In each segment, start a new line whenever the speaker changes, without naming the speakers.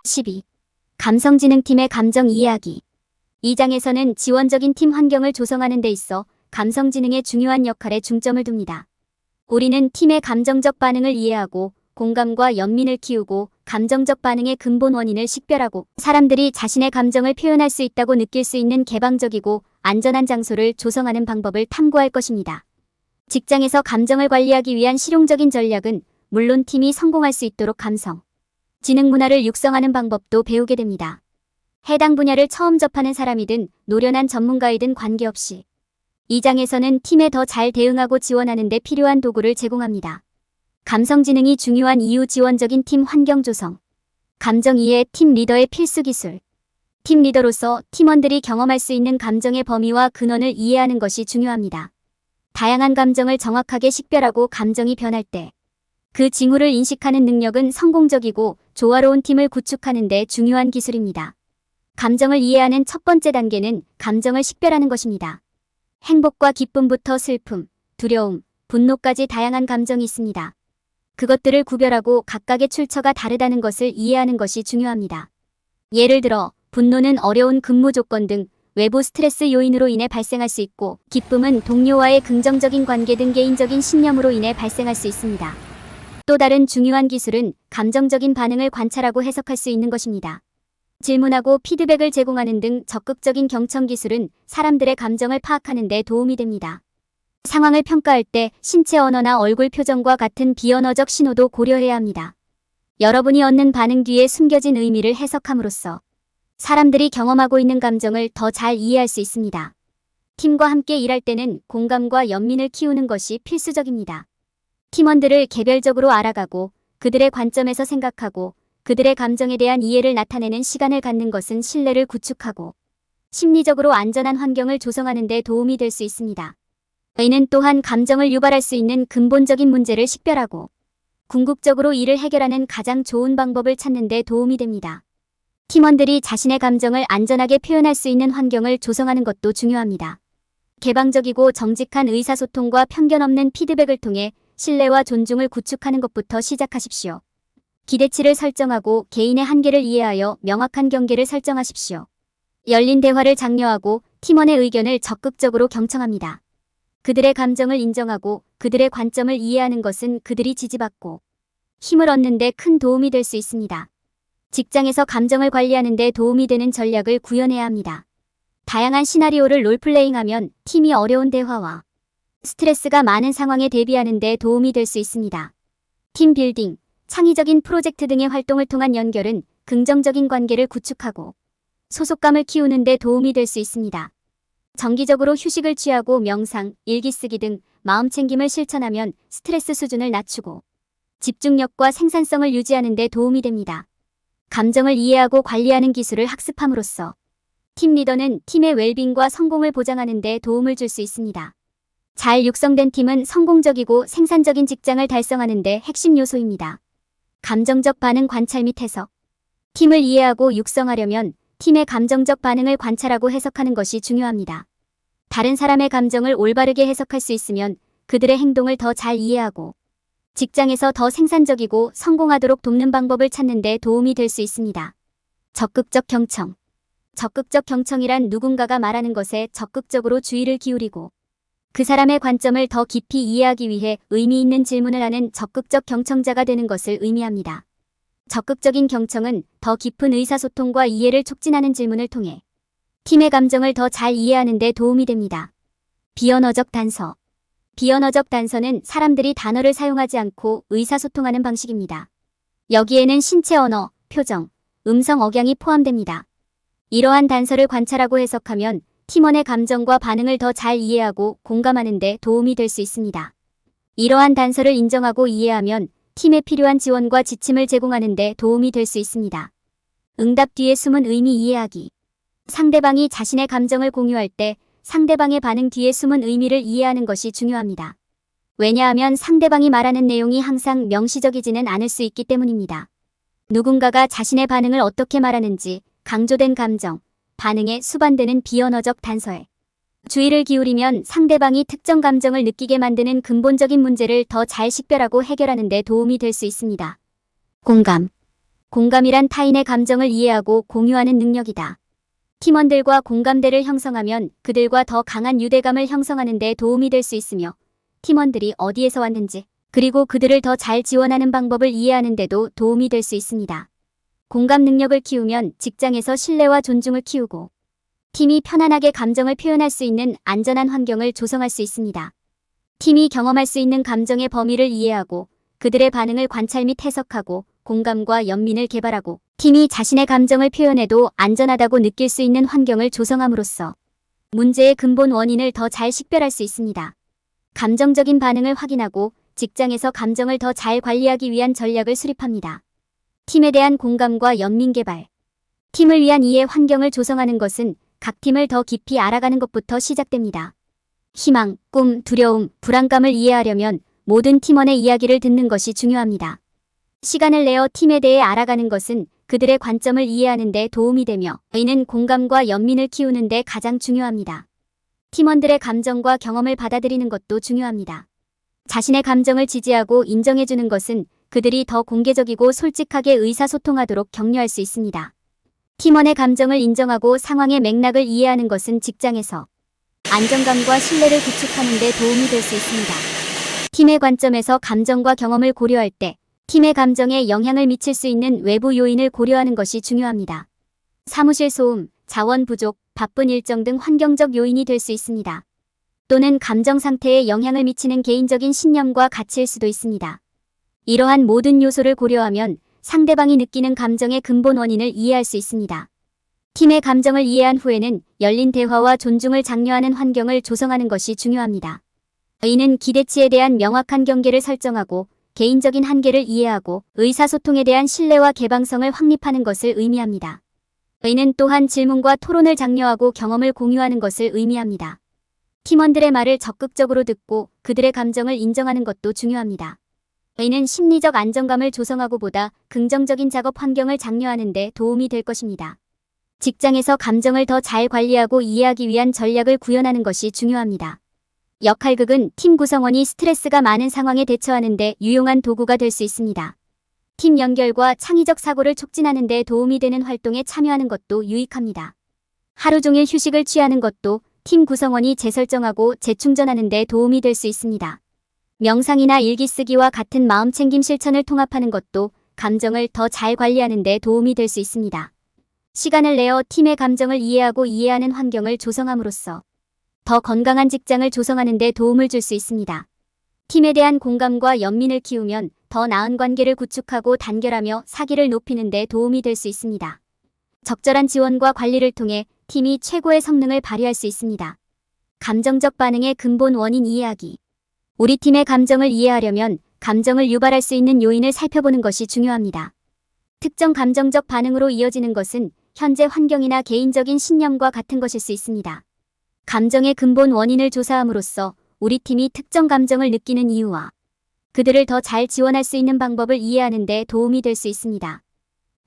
12. 감성지능팀의 감정 이해하기. 이 장에서는 지원적인 팀 환경을 조성하는 데 있어 감성지능의 중요한 역할에 중점을 둡니다. 우리는 팀의 감정적 반응을 이해하고 공감과 연민을 키우고 감정적 반응의 근본 원인을 식별하고 사람들이 자신의 감정을 표현할 수 있다고 느낄 수 있는 개방적이고 안전한 장소를 조성하는 방법을 탐구할 것입니다. 직장에서 감정을 관리하기 위한 실용적인 전략은 물론 팀이 성공할 수 있도록 감성 지능 문화를 육성하는 방법도 배우게 됩니다. 해당 분야를 처음 접하는 사람이든 노련한 전문가이든 관계없이 이 장에서는 팀에 더 잘 대응하고 지원하는 데 필요한 도구를 제공합니다. 감성지능이 중요한 이유 지원적인 팀 환경 조성. 감정 이해 팀 리더의 필수 기술. 팀 리더로서 팀원들이 경험할 수 있는 감정의 범위와 근원을 이해하는 것이 중요합니다. 다양한 감정을 정확하게 식별하고 감정이 변할 때 그 징후를 인식하는 능력은 성공적이고 조화로운 팀을 구축하는 데 중요한 기술입니다. 감정을 이해하는 첫 번째 단계는 감정을 식별하는 것입니다. 행복과 기쁨부터 슬픔, 두려움, 분노까지 다양한 감정이 있습니다. 그것들을 구별하고 각각의 출처가 다르다는 것을 이해하는 것이 중요합니다. 예를 들어 분노는 어려운 근무 조건 등 외부 스트레스 요인으로 인해 발생할 수 있고 기쁨은 동료와의 긍정적인 관계 등 개인적인 신념으로 인해 발생할 수 있습니다. 또 다른 중요한 기술은 감정적인 반응을 관찰하고 해석할 수 있는 것입니다. 질문하고 피드백을 제공하는 등 적극적인 경청 기술은 사람들의 감정을 파악하는 데 도움이 됩니다. 상황을 평가할 때 신체 언어나 얼굴 표정과 같은 비언어적 신호도 고려해야 합니다. 여러분이 얻는 반응 뒤에 숨겨진 의미를 해석함으로써 사람들이 경험하고 있는 감정을 더 잘 이해할 수 있습니다. 팀과 함께 일할 때는 공감과 연민을 키우는 것이 필수적입니다. 팀원들을 개별적으로 알아가고 그들의 관점에서 생각하고 그들의 감정에 대한 이해를 나타내는 시간을 갖는 것은 신뢰를 구축하고 심리적으로 안전한 환경을 조성하는 데 도움이 될 수 있습니다. 이는 또한 감정을 유발할 수 있는 근본적인 문제를 식별하고 궁극적으로 이를 해결하는 가장 좋은 방법을 찾는 데 도움이 됩니다. 팀원들이 자신의 감정을 안전하게 표현할 수 있는 환경을 조성하는 것도 중요합니다. 개방적이고 정직한 의사소통과 편견 없는 피드백을 통해 신뢰와 존중을 구축하는 것부터 시작하십시오. 기대치를 설정하고 개인의 한계를 이해하여 명확한 경계를 설정하십시오. 열린 대화를 장려하고 팀원의 의견을 적극적으로 경청합니다. 그들의 감정을 인정하고 그들의 관점을 이해하는 것은 그들이 지지받고 힘을 얻는 데 큰 도움이 될 수 있습니다. 직장에서 감정을 관리하는 데 도움이 되는 전략을 구현해야 합니다. 다양한 시나리오를 롤플레잉하면 팀이 어려운 대화와 스트레스가 많은 상황에 대비하는 데 도움이 될 수 있습니다. 팀 빌딩, 창의적인 프로젝트 등의 활동을 통한 연결은 긍정적인 관계를 구축하고 소속감을 키우는 데 도움이 될 수 있습니다. 정기적으로 휴식을 취하고 명상, 일기 쓰기 등 마음챙김을 실천하면 스트레스 수준을 낮추고 집중력과 생산성을 유지하는 데 도움이 됩니다. 감정을 이해하고 관리하는 기술을 학습함으로써 팀 리더는 팀의 웰빙과 성공을 보장하는 데 도움을 줄 수 있습니다. 잘 육성된 팀은 성공적이고 생산적인 직장을 달성하는 데 핵심 요소입니다. 감정적 반응 관찰 및 해석. 팀을 이해하고 육성하려면 팀의 감정적 반응을 관찰하고 해석하는 것이 중요합니다. 다른 사람의 감정을 올바르게 해석할 수 있으면 그들의 행동을 더 잘 이해하고 직장에서 더 생산적이고 성공하도록 돕는 방법을 찾는 데 도움이 될 수 있습니다. 적극적 경청. 적극적 경청이란 누군가가 말하는 것에 적극적으로 주의를 기울이고 그 사람의 관점을 더 깊이 이해하기 위해 의미 있는 질문을 하는 적극적 경청자가 되는 것을 의미합니다. 적극적인 경청은 더 깊은 의사소통과 이해를 촉진하는 질문을 통해 팀의 감정을 더 잘 이해하는 데 도움이 됩니다. 비언어적 단서. 비언어적 단서는 사람들이 단어를 사용하지 않고 의사소통하는 방식입니다. 여기에는 신체 언어, 표정, 음성 억양이 포함됩니다. 이러한 단서를 관찰하고 해석하면 팀원의 감정과 반응을 더 잘 이해하고 공감하는 데 도움이 될 수 있습니다. 이러한 단서를 인정하고 이해하면 팀에 필요한 지원과 지침을 제공하는 데 도움이 될 수 있습니다. 응답 뒤에 숨은 의미 이해하기. 상대방이 자신의 감정을 공유할 때 상대방의 반응 뒤에 숨은 의미를 이해하는 것이 중요합니다. 왜냐하면 상대방이 말하는 내용이 항상 명시적이지는 않을 수 있기 때문입니다. 누군가가 자신의 반응을 어떻게 말하는지 강조된 감정, 반응에 수반되는 비언어적 단서에 주의를 기울이면 상대방이 특정 감정을 느끼게 만드는 근본적인 문제를 더 잘 식별하고 해결하는 데 도움이 될 수 있습니다. 공감. 공감이란 타인의 감정을 이해하고 공유하는 능력이다. 팀원들과 공감대를 형성하면 그들과 더 강한 유대감을 형성하는 데 도움이 될 수 있으며 팀원들이 어디에서 왔는지 그리고 그들을 더 잘 지원하는 방법을 이해하는 데도 도움이 될 수 있습니다. 공감 능력을 키우면 직장에서 신뢰와 존중을 키우고 팀이 편안하게 감정을 표현할 수 있는 안전한 환경을 조성할 수 있습니다. 팀이 경험할 수 있는 감정의 범위를 이해하고 그들의 반응을 관찰 및 해석하고 공감과 연민을 개발하고 팀이 자신의 감정을 표현해도 안전하다고 느낄 수 있는 환경을 조성함으로써 문제의 근본 원인을 더 잘 식별할 수 있습니다. 감정적인 반응을 확인하고 직장에서 감정을 더 잘 관리하기 위한 전략을 수립합니다. 팀에 대한 공감과 연민 개발. 팀을 위한 이해 환경을 조성하는 것은 각 팀을 더 깊이 알아가는 것부터 시작됩니다. 희망, 꿈, 두려움, 불안감을 이해하려면 모든 팀원의 이야기를 듣는 것이 중요합니다. 시간을 내어 팀에 대해 알아가는 것은 그들의 관점을 이해하는 데 도움이 되며 이는 공감과 연민을 키우는 데 가장 중요합니다. 팀원들의 감정과 경험을 받아들이는 것도 중요합니다. 자신의 감정을 지지하고 인정해주는 것은 그들이 더 공개적이고 솔직하게 의사소통하도록 격려할 수 있습니다. 팀원의 감정을 인정하고 상황의 맥락을 이해하는 것은 직장에서 안정감과 신뢰를 구축하는 데 도움이 될 수 있습니다. 팀의 관점에서 감정과 경험을 고려할 때 팀의 감정에 영향을 미칠 수 있는 외부 요인을 고려하는 것이 중요합니다. 사무실 소음, 자원 부족, 바쁜 일정 등 환경적 요인이 될 수 있습니다. 또는 감정 상태에 영향을 미치는 개인적인 신념과 가치일 수도 있습니다. 이러한 모든 요소를 고려하면 상대방이 느끼는 감정의 근본 원인을 이해할 수 있습니다. 팀의 감정을 이해한 후에는 열린 대화와 존중을 장려하는 환경을 조성하는 것이 중요합니다. 이는 기대치에 대한 명확한 경계를 설정하고 개인적인 한계를 이해하고 의사소통에 대한 신뢰와 개방성을 확립하는 것을 의미합니다. 이는 또한 질문과 토론을 장려하고 경험을 공유하는 것을 의미합니다. 팀원들의 말을 적극적으로 듣고 그들의 감정을 인정하는 것도 중요합니다. 이는 심리적 안정감을 조성하고 보다 긍정적인 작업 환경을 장려하는 데 도움이 될 것입니다. 직장에서 감정을 더 잘 관리하고 이해하기 위한 전략을 구현하는 것이 중요합니다. 역할극은 팀 구성원이 스트레스가 많은 상황에 대처하는 데 유용한 도구가 될 수 있습니다. 팀 연결과 창의적 사고를 촉진하는 데 도움이 되는 활동에 참여하는 것도 유익합니다. 하루 종일 휴식을 취하는 것도 팀 구성원이 재설정하고 재충전하는 데 도움이 될 수 있습니다. 명상이나 일기 쓰기와 같은 마음챙김 실천을 통합하는 것도 감정을 더 잘 관리하는 데 도움이 될 수 있습니다. 시간을 내어 팀의 감정을 이해하고 이해하는 환경을 조성함으로써 더 건강한 직장을 조성하는 데 도움을 줄 수 있습니다. 팀에 대한 공감과 연민을 키우면 더 나은 관계를 구축하고 단결하며 사기를 높이는 데 도움이 될 수 있습니다. 적절한 지원과 관리를 통해 팀이 최고의 성능을 발휘할 수 있습니다. 감정적 반응의 근본 원인 이해하기. 우리 팀의 감정을 이해하려면 감정을 유발할 수 있는 요인을 살펴보는 것이 중요합니다. 특정 감정적 반응으로 이어지는 것은 현재 환경이나 개인적인 신념과 같은 것일 수 있습니다. 감정의 근본 원인을 조사함으로써 우리 팀이 특정 감정을 느끼는 이유와 그들을 더 잘 지원할 수 있는 방법을 이해하는 데 도움이 될 수 있습니다.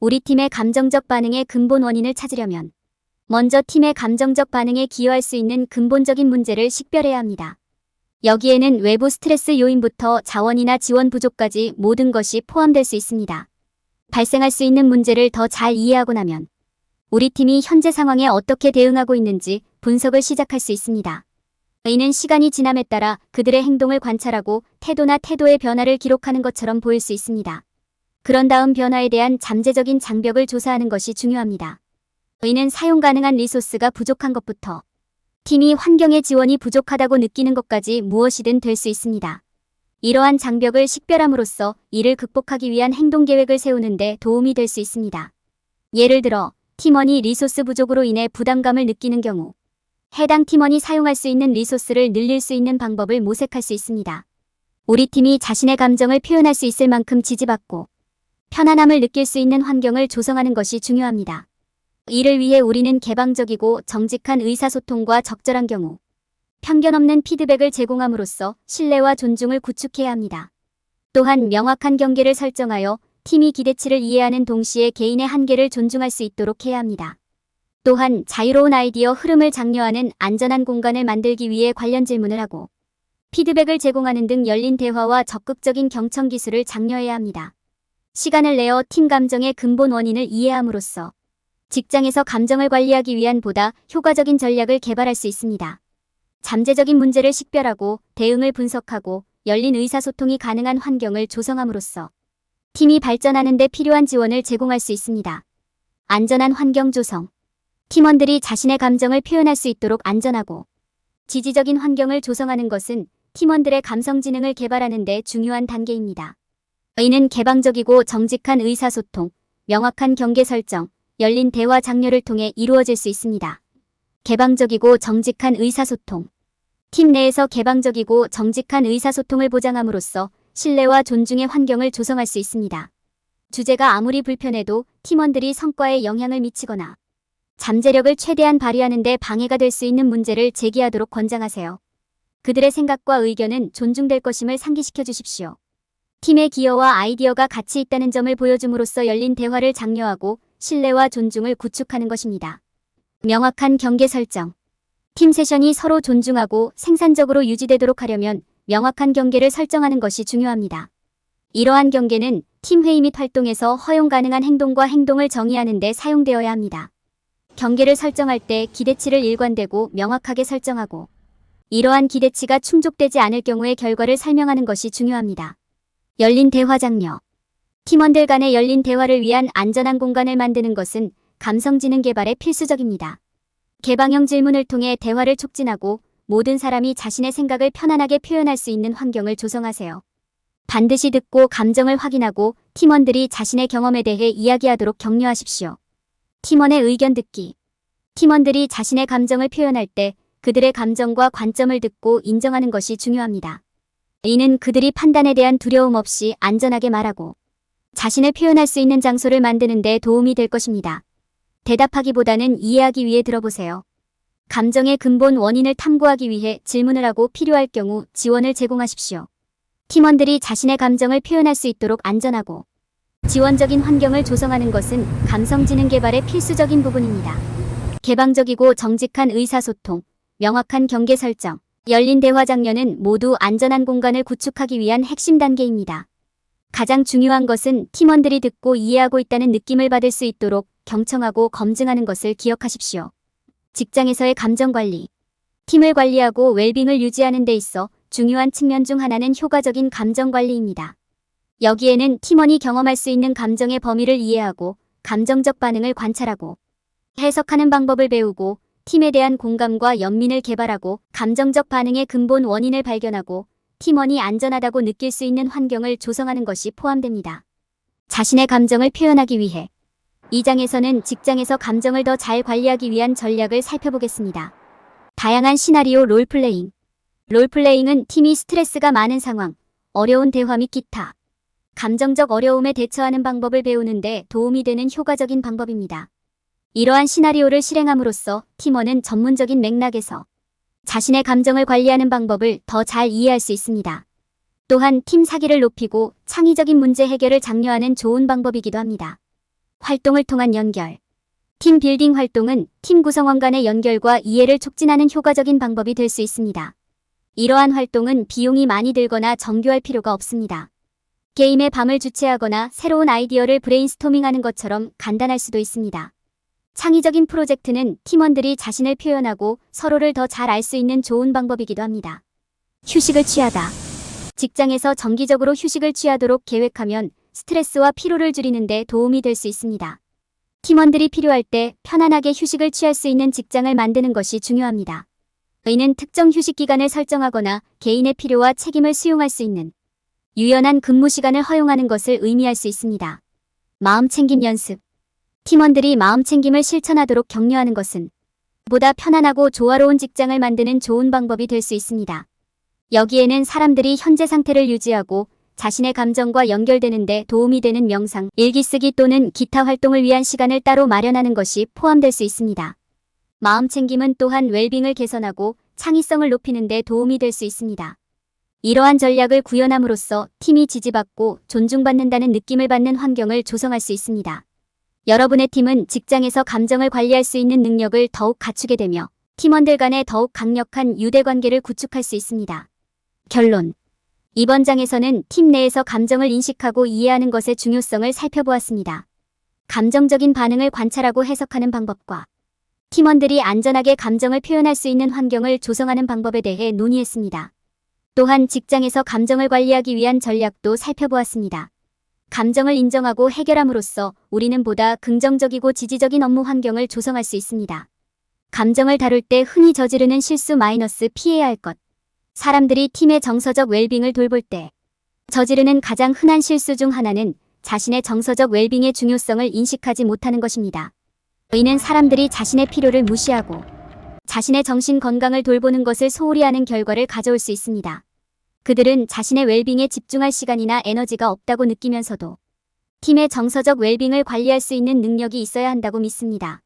우리 팀의 감정적 반응의 근본 원인을 찾으려면 먼저 팀의 감정적 반응에 기여할 수 있는 근본적인 문제를 식별해야 합니다. 여기에는 외부 스트레스 요인부터 자원이나 지원 부족까지 모든 것이 포함될 수 있습니다. 발생할 수 있는 문제를 더 잘 이해하고 나면 우리 팀이 현재 상황에 어떻게 대응하고 있는지 분석을 시작할 수 있습니다. 이는 시간이 지남에 따라 그들의 행동을 관찰하고 태도나 태도의 변화를 기록하는 것처럼 보일 수 있습니다. 그런 다음 변화에 대한 잠재적인 장벽을 조사하는 것이 중요합니다. 이는 사용 가능한 리소스가 부족한 것부터 팀이 환경의 지원이 부족하다고 느끼는 것까지 무엇이든 될 수 있습니다. 이러한 장벽을 식별함으로써 이를 극복하기 위한 행동 계획을 세우는 데 도움이 될 수 있습니다. 예를 들어 팀원이 리소스 부족으로 인해 부담감을 느끼는 경우 해당 팀원이 사용할 수 있는 리소스를 늘릴 수 있는 방법을 모색할 수 있습니다. 우리 팀이 자신의 감정을 표현할 수 있을 만큼 지지받고 편안함을 느낄 수 있는 환경을 조성하는 것이 중요합니다. 이를 위해 우리는 개방적이고 정직한 의사소통과 적절한 경우 편견 없는 피드백을 제공함으로써 신뢰와 존중을 구축해야 합니다. 또한 명확한 경계를 설정하여 팀이 기대치를 이해하는 동시에 개인의 한계를 존중할 수 있도록 해야 합니다. 또한 자유로운 아이디어 흐름을 장려하는 안전한 공간을 만들기 위해 관련 질문을 하고 피드백을 제공하는 등 열린 대화와 적극적인 경청 기술을 장려해야 합니다. 시간을 내어 팀 감정의 근본 원인을 이해함으로써 직장에서 감정을 관리하기 위한 보다 효과적인 전략을 개발할 수 있습니다. 잠재적인 문제를 식별하고 대응을 분석하고 열린 의사소통이 가능한 환경을 조성함으로써 팀이 발전하는 데 필요한 지원을 제공할 수 있습니다. 안전한 환경 조성. 팀원들이 자신의 감정을 표현할 수 있도록 안전하고 지지적인 환경을 조성하는 것은 팀원들의 감성 지능을 개발하는 데 중요한 단계입니다. 이는 개방적이고 정직한 의사소통, 명확한 경계 설정, 열린 대화 장려를 통해 이루어질 수 있습니다. 개방적이고 정직한 의사소통. 팀 내에서 개방적이고 정직한 의사소통을 보장함으로써 신뢰와 존중의 환경을 조성할 수 있습니다. 주제가 아무리 불편해도 팀원들이 성과에 영향을 미치거나 잠재력을 최대한 발휘하는 데 방해가 될 수 있는 문제를 제기하도록 권장하세요. 그들의 생각과 의견은 존중될 것임을 상기시켜 주십시오. 팀의 기여와 아이디어가 가치 있다는 점을 보여줌으로써 열린 대화를 장려하고 신뢰와 존중을 구축하는 것입니다. 명확한 경계 설정. 팀 세션이 서로 존중하고 생산적으로 유지되도록 하려면 명확한 경계를 설정하는 것이 중요합니다. 이러한 경계는 팀 회의 및 활동에서 허용 가능한 행동과 행동을 정의하는 데 사용되어야 합니다. 경계를 설정할 때 기대치를 일관되고 명확하게 설정하고 이러한 기대치가 충족되지 않을 경우의 결과를 설명하는 것이 중요합니다. 열린 대화 장려. 팀원들 간의 열린 대화를 위한 안전한 공간을 만드는 것은 감성지능 개발에 필수적입니다. 개방형 질문을 통해 대화를 촉진하고 모든 사람이 자신의 생각을 편안하게 표현할 수 있는 환경을 조성하세요. 반드시 듣고 감정을 확인하고 팀원들이 자신의 경험에 대해 이야기하도록 격려하십시오. 팀원의 의견 듣기. 팀원들이 자신의 감정을 표현할 때 그들의 감정과 관점을 듣고 인정하는 것이 중요합니다. 이는 그들이 판단에 대한 두려움 없이 안전하게 말하고 자신을 표현할 수 있는 장소를 만드는 데 도움이 될 것입니다. 대답하기보다는 이해하기 위해 들어보세요. 감정의 근본 원인을 탐구하기 위해 질문을 하고 필요할 경우 지원을 제공하십시오. 팀원들이 자신의 감정을 표현할 수 있도록 안전하고 지원적인 환경을 조성하는 것은 감성지능 개발의 필수적인 부분입니다. 개방적이고 정직한 의사소통, 명확한 경계 설정, 열린 대화 장려는 모두 안전한 공간을 구축하기 위한 핵심 단계입니다. 가장 중요한 것은 팀원들이 듣고 이해하고 있다는 느낌을 받을 수 있도록 경청하고 검증하는 것을 기억하십시오. 직장에서의 감정관리. 팀을 관리하고 웰빙을 유지하는 데 있어 중요한 측면 중 하나는 효과적인 감정관리입니다. 여기에는 팀원이 경험할 수 있는 감정의 범위를 이해하고 감정적 반응을 관찰하고 해석하는 방법을 배우고 팀에 대한 공감과 연민을 개발하고 감정적 반응의 근본 원인을 발견하고 팀원이 안전하다고 느낄 수 있는 환경을 조성하는 것이 포함됩니다. 자신의 감정을 표현하기 위해 이 장에서는 직장에서 감정을 더 잘 관리하기 위한 전략을 살펴보겠습니다. 다양한 시나리오 롤플레잉. 롤플레잉은 팀이 스트레스가 많은 상황, 어려운 대화 및 기타 감정적 어려움에 대처하는 방법을 배우는 데 도움이 되는 효과적인 방법입니다. 이러한 시나리오를 실행함으로써 팀원은 전문적인 맥락에서 자신의 감정을 관리하는 방법을 더 잘 이해할 수 있습니다. 또한 팀 사기를 높이고 창의적인 문제 해결을 장려하는 좋은 방법이기도 합니다. 활동을 통한 연결. 팀 빌딩 활동은 팀 구성원 간의 연결과 이해를 촉진하는 효과적인 방법이 될 수 있습니다. 이러한 활동은 비용이 많이 들거나 정교할 필요가 없습니다. 게임의 밤을 주최하거나 새로운 아이디어를 브레인스토밍하는 것처럼 간단할 수도 있습니다. 창의적인 프로젝트는 팀원들이 자신을 표현하고 서로를 더 잘 알 수 있는 좋은 방법이기도 합니다. 휴식을 취하다. 직장에서 정기적으로 휴식을 취하도록 계획하면 스트레스와 피로를 줄이는 데 도움이 될 수 있습니다. 팀원들이 필요할 때 편안하게 휴식을 취할 수 있는 직장을 만드는 것이 중요합니다. 이는 특정 휴식 기간을 설정하거나 개인의 필요와 책임을 수용할 수 있는 유연한 근무 시간을 허용하는 것을 의미할 수 있습니다. 마음챙김 연습. 팀원들이 마음챙김을 실천하도록 격려하는 것은 보다 편안하고 조화로운 직장을 만드는 좋은 방법이 될 수 있습니다. 여기에는 사람들이 현재 상태를 유지하고 자신의 감정과 연결되는 데 도움이 되는 명상, 일기쓰기 또는 기타 활동을 위한 시간을 따로 마련하는 것이 포함될 수 있습니다. 마음챙김은 또한 웰빙을 개선하고 창의성을 높이는 데 도움이 될 수 있습니다. 이러한 전략을 구현함으로써 팀이 지지받고 존중받는다는 느낌을 받는 환경을 조성할 수 있습니다. 여러분의 팀은 직장에서 감정을 관리할 수 있는 능력을 더욱 갖추게 되며 팀원들 간에 더욱 강력한 유대관계를 구축할 수 있습니다. 결론. 이번 장에서는 팀 내에서 감정을 인식하고 이해하는 것의 중요성을 살펴보았습니다. 감정적인 반응을 관찰하고 해석하는 방법과 팀원들이 안전하게 감정을 표현할 수 있는 환경을 조성하는 방법에 대해 논의했습니다. 또한 직장에서 감정을 관리하기 위한 전략도 살펴보았습니다. 감정을 인정하고 해결함으로써 우리는 보다 긍정적이고 지지적인 업무 환경을 조성할 수 있습니다. 감정을 다룰 때 흔히 저지르는 실수 피해야 할 것. 사람들이 팀의 정서적 웰빙을 돌볼 때 저지르는 가장 흔한 실수 중 하나는 자신의 정서적 웰빙의 중요성을 인식하지 못하는 것입니다. 이는 사람들이 자신의 필요를 무시하고 자신의 정신 건강을 돌보는 것을 소홀히 하는 결과를 가져올 수 있습니다. 그들은 자신의 웰빙에 집중할 시간이나 에너지가 없다고 느끼면서도 팀의 정서적 웰빙을 관리할 수 있는 능력이 있어야 한다고 믿습니다.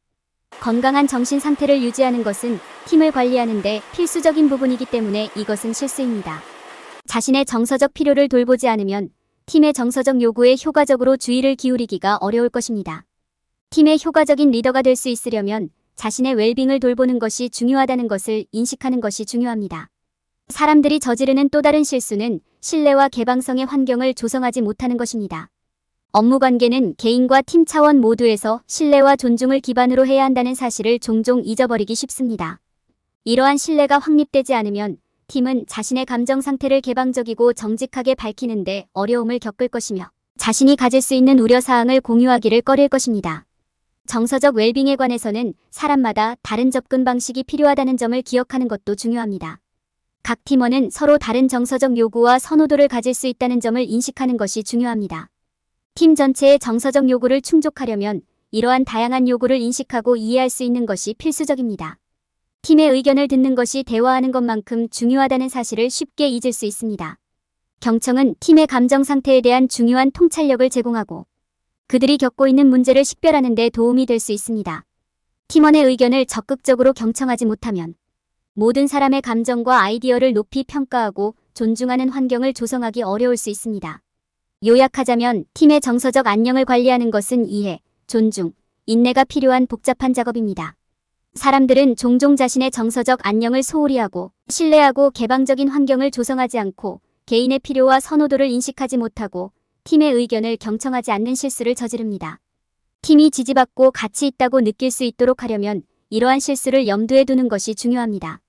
건강한 정신 상태를 유지하는 것은 팀을 관리하는 데 필수적인 부분이기 때문에 이것은 실수입니다. 자신의 정서적 필요를 돌보지 않으면 팀의 정서적 요구에 효과적으로 주의를 기울이기가 어려울 것입니다. 팀의 효과적인 리더가 될 수 있으려면 자신의 웰빙을 돌보는 것이 중요하다는 것을 인식하는 것이 중요합니다. 사람들이 저지르는 또 다른 실수는 신뢰와 개방성의 환경을 조성하지 못하는 것입니다. 업무 관계는 개인과 팀 차원 모두에서 신뢰와 존중을 기반으로 해야 한다는 사실을 종종 잊어버리기 쉽습니다. 이러한 신뢰가 확립되지 않으면 팀은 자신의 감정 상태를 개방적이고 정직하게 밝히는데 어려움을 겪을 것이며 자신이 가질 수 있는 우려사항을 공유하기를 꺼릴 것입니다. 정서적 웰빙에 관해서는 사람마다 다른 접근 방식이 필요하다는 점을 기억하는 것도 중요합니다. 각 팀원은 서로 다른 정서적 요구와 선호도를 가질 수 있다는 점을 인식하는 것이 중요합니다. 팀 전체의 정서적 요구를 충족하려면 이러한 다양한 요구를 인식하고 이해할 수 있는 것이 필수적입니다. 팀의 의견을 듣는 것이 대화하는 것만큼 중요하다는 사실을 쉽게 잊을 수 있습니다. 경청은 팀의 감정 상태에 대한 중요한 통찰력을 제공하고 그들이 겪고 있는 문제를 식별하는 데 도움이 될 수 있습니다. 팀원의 의견을 적극적으로 경청하지 못하면 모든 사람의 감정과 아이디어를 높이 평가하고 존중하는 환경을 조성하기 어려울 수 있습니다. 요약하자면 팀의 정서적 안녕을 관리하는 것은 이해, 존중, 인내가 필요한 복잡한 작업입니다. 사람들은 종종 자신의 정서적 안녕을 소홀히 하고 신뢰하고 개방적인 환경을 조성하지 않고 개인의 필요와 선호도를 인식하지 못하고 팀의 의견을 경청하지 않는 실수를 저지릅니다. 팀이 지지받고 가치 있다고 느낄 수 있도록 하려면 이러한 실수를 염두에 두는 것이 중요합니다.